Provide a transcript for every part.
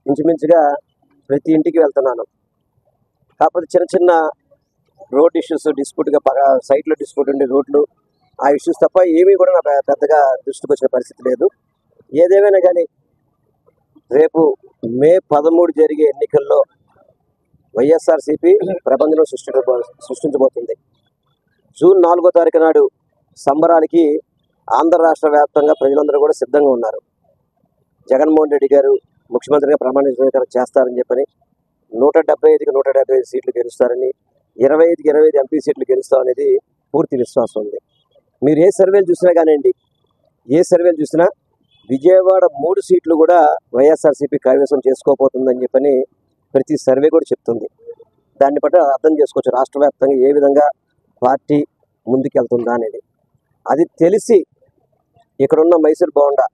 ఇంచుమించుగా ప్రతి ఇంటికి వెళ్తున్నాను. కాకపోతే చిన్న చిన్న రోడ్ ఇష్యూస్, డిస్ప్యూట్గా సైట్లో డిస్ప్యూట్ ఉండే రోడ్లు, ఆ ఇష్యూస్ తప్ప ఏమీ కూడా నా పెద్దగా దృష్టికి వచ్చిన పరిస్థితి లేదు. ఏదేమైనా కానీ రేపు మే 13 జరిగే ఎన్నికల్లో వైఎస్ఆర్సీపీ ప్రబంధనం సృష్టించబోతుంది. జూన్ 4వ తారీఖు నాడు సంబరాలకి ఆంధ్ర రాష్ట్ర వ్యాప్తంగా ప్రజలందరూ కూడా సిద్ధంగా ఉన్నారు. జగన్మోహన్ రెడ్డి గారు ముఖ్యమంత్రిగా ప్రమాణ స్వీకారం చేస్తారని చెప్పని 175కి 175 సీట్లు గెలుస్తారని, 25కి 25 ఎంపీ సీట్లు గెలుస్తామనేది పూర్తి విశ్వాసం ఉంది. మీరు ఏ సర్వేలు చూసినా కానివ్వండి, ఏ సర్వేలు చూసినా విజయవాడ 3 సీట్లు కూడా వైఎస్ఆర్సీపీ కైవసం చేసుకోబోతుందని చెప్పని ప్రతి సర్వే కూడా చెప్తుంది. దాన్ని బట్టి అర్థం చేసుకోవచ్చు రాష్ట్ర వ్యాప్తంగా ఏ విధంగా పార్టీ ముందుకెళ్తుందా అనేది. అది తెలిసి ఇక్కడున్న మైసూర్ బోండా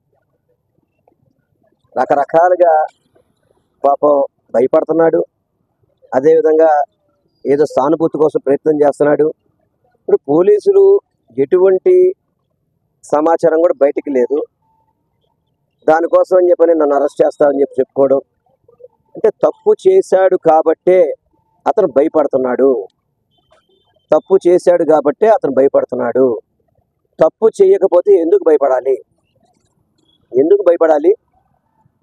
రకరకాలుగా పాపం భయపడుతున్నాడు. అదేవిధంగా ఏదో సానుభూతి కోసం ప్రయత్నం చేస్తున్నాడు. ఇప్పుడు పోలీసులు ఎటువంటి సమాచారం కూడా బయటికి లేదు. దానికోసం అని చెప్పని నన్ను అరెస్ట్ చేస్తారని చెప్పుకోవడం అంటే తప్పు చేశాడు కాబట్టే అతను భయపడుతున్నాడు. తప్పు చేశాడు కాబట్టే అతను భయపడుతున్నాడు. తప్పు చేయకపోతే ఎందుకు భయపడాలి? ఎందుకు భయపడాలి?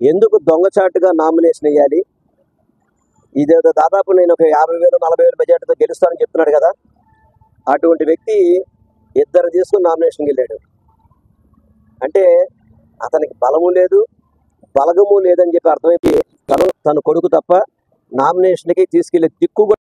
ఎందుకు దొంగచాటుగా నామినేషన్ వేయాలి? ఇదేదో దాదాపు నేను ఒక 50,000 40,000 మెజార్టీతో గెలుస్తానని చెప్తున్నాడు కదా. అటువంటి వ్యక్తి 2 తీసుకుని నామినేషన్కి వెళ్ళాడు అంటే అతనికి బలము లేదు, బలగము లేదని చెప్పి అర్థమైపోయి తన కొడుకు తప్ప నామినేషన్కి తీసుకెళ్లే దిక్కు